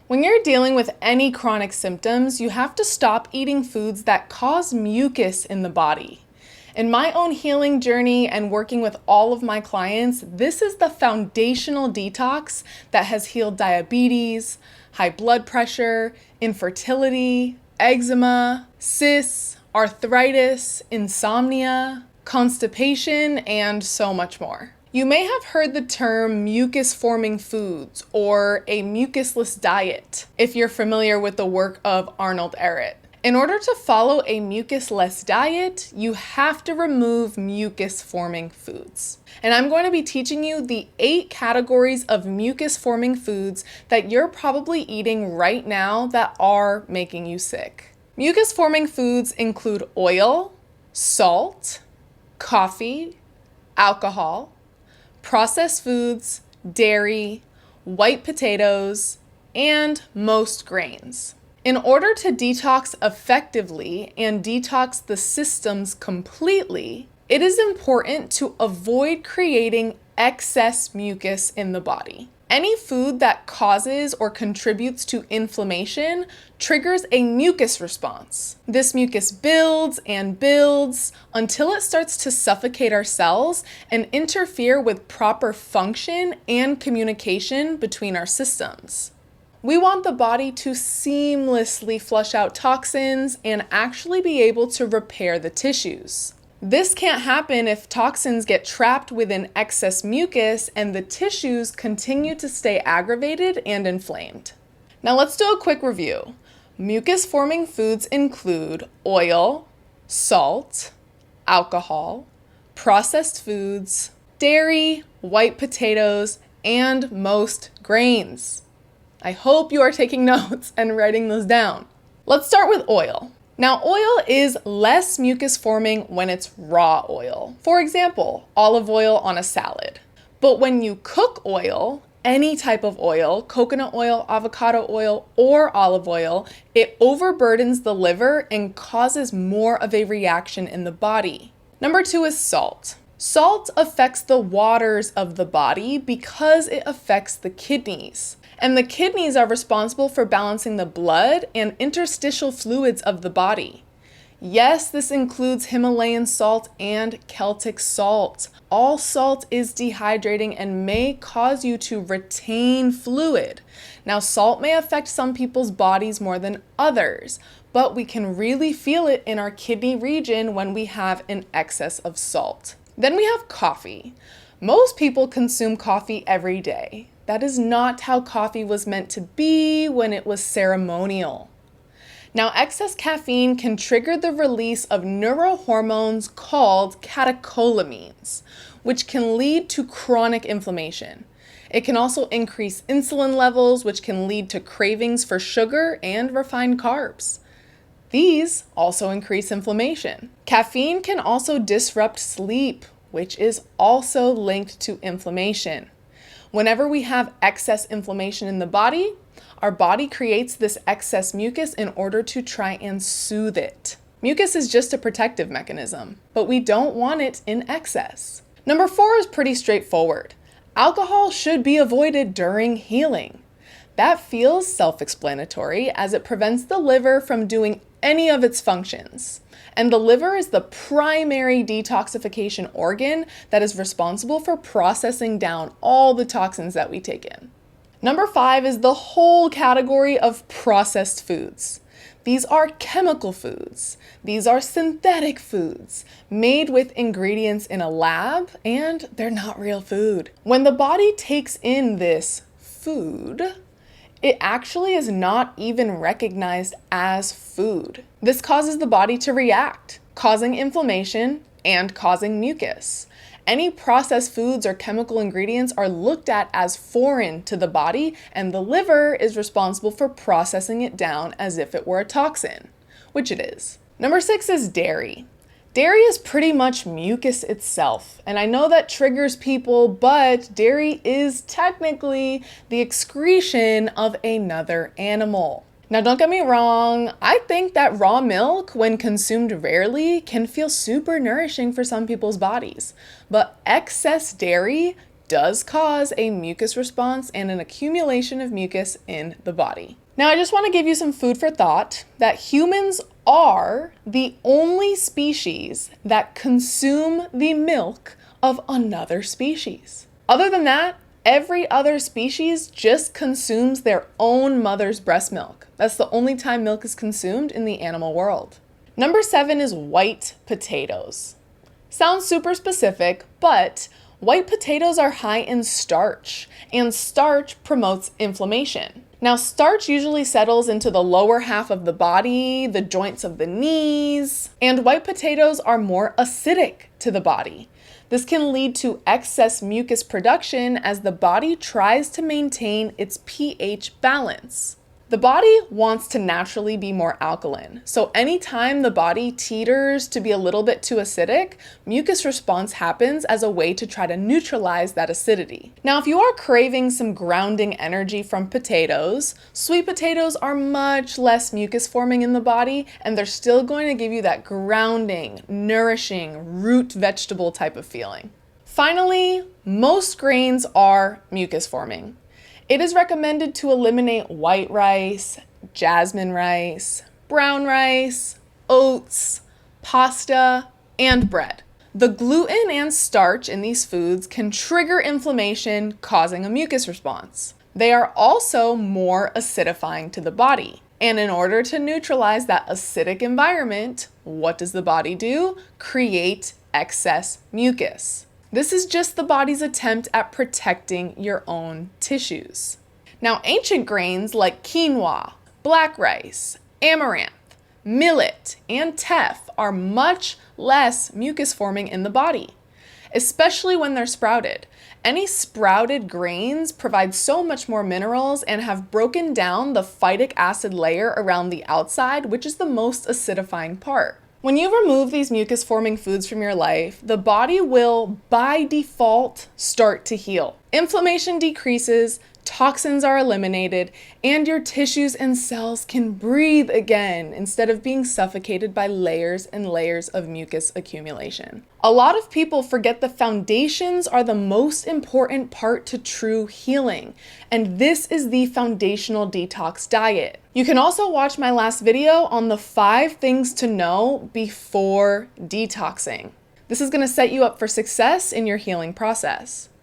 When you're dealing with any chronic symptoms, you have to stop eating foods that cause mucus in the body. In my own healing journey and working with all of my clients, this is the foundational detox that has healed diabetes, high blood pressure, infertility, eczema, cysts, arthritis, insomnia, constipation, and so much more. You may have heard the term mucus-forming foods or a mucusless diet if you're familiar with the work of Arnold Ehret. In order to follow a mucusless diet, you have to remove mucus-forming foods. And I'm going to be teaching you the 8 categories of mucus-forming foods that you're probably eating right now that are making you sick. Mucus-forming foods include oil, salt, coffee, alcohol, processed foods, dairy, white potatoes, and most grains. In order to detox effectively and detox the systems completely, it is important to avoid creating excess mucus in the body. Any food that causes or contributes to inflammation triggers a mucus response. This mucus builds and builds until it starts to suffocate our cells and interfere with proper function and communication between our systems. We want the body to seamlessly flush out toxins and actually be able to repair the tissues. This can't happen if toxins get trapped within excess mucus and the tissues continue to stay aggravated and inflamed. Now let's do a quick review. Mucus-forming foods include oil, salt, alcohol, processed foods, dairy, white potatoes, and most grains. I hope you are taking notes and writing those down. Let's start with oil. Now, oil is less mucus forming when it's raw oil. For example, olive oil on a salad. But when you cook oil, any type of oil, coconut oil, avocado oil, or olive oil, it overburdens the liver and causes more of a reaction in the body. Number 2 is salt. Salt affects the waters of the body because it affects the kidneys. And the kidneys are responsible for balancing the blood and interstitial fluids of the body. Yes, this includes Himalayan salt and Celtic salt. All salt is dehydrating and may cause you to retain fluid. Now, salt may affect some people's bodies more than others, but we can really feel it in our kidney region when we have an excess of salt. Then we have coffee. Most people consume coffee every day. That is not how coffee was meant to be when it was ceremonial. Now, excess caffeine can trigger the release of neurohormones called catecholamines, which can lead to chronic inflammation. It can also increase insulin levels, which can lead to cravings for sugar and refined carbs. These also increase inflammation. Caffeine can also disrupt sleep, which is also linked to inflammation. Whenever we have excess inflammation in the body, our body creates this excess mucus in order to try and soothe it. Mucus is just a protective mechanism, but we don't want it in excess. Number 4 is pretty straightforward. Alcohol should be avoided during healing. That feels self-explanatory as it prevents the liver from doing any of its functions. And the liver is the primary detoxification organ that is responsible for processing down all the toxins that we take in. Number 5 is the whole category of processed foods. These are chemical foods. These are synthetic foods made with ingredients in a lab, and they're not real food. When the body takes in this food, it actually is not even recognized as food. This causes the body to react, causing inflammation and causing mucus. Any processed foods or chemical ingredients are looked at as foreign to the body, and the liver is responsible for processing it down as if it were a toxin, which it is. Number 6 is dairy. Dairy is pretty much mucus itself, and I know that triggers people, but dairy is technically the excretion of another animal. Now, don't get me wrong, I think that raw milk, when consumed rarely, can feel super nourishing for some people's bodies, but excess dairy does cause a mucus response and an accumulation of mucus in the body. Now, I just want to give you some food for thought that humans are the only species that consume the milk of another species. Other than that, every other species just consumes their own mother's breast milk. That's the only time milk is consumed in the animal world. Number 7 is white potatoes. Sounds super specific, but white potatoes are high in starch, and starch promotes inflammation. Now, starch usually settles into the lower half of the body, the joints of the knees, and white potatoes are more acidic to the body. This can lead to excess mucus production as the body tries to maintain its pH balance. The body wants to naturally be more alkaline, so anytime the body teeters to be a little bit too acidic, mucus response happens as a way to try to neutralize that acidity. Now, if you are craving some grounding energy from potatoes, sweet potatoes are much less mucus forming in the body, and they're still going to give you that grounding, nourishing, root vegetable type of feeling. Finally, most grains are mucus forming. It is recommended to eliminate white rice, jasmine rice, brown rice, oats, pasta, and bread. The gluten and starch in these foods can trigger inflammation, causing a mucus response. They are also more acidifying to the body. And in order to neutralize that acidic environment, what does the body do? Create excess mucus. This is just the body's attempt at protecting your own tissues. Now, ancient grains like quinoa, black rice, amaranth, millet, and teff are much less mucus forming in the body, especially when they're sprouted. Any sprouted grains provide so much more minerals and have broken down the phytic acid layer around the outside, which is the most acidifying part. When you remove these mucus-forming foods from your life, the body will, by default, start to heal. Inflammation decreases, toxins are eliminated, and your tissues and cells can breathe again instead of being suffocated by layers and layers of mucus accumulation. A lot of people forget the foundations are the most important part to true healing, and this is the foundational detox diet. You can also watch my last video on the 5 things to know before detoxing. This is going to set you up for success in your healing process.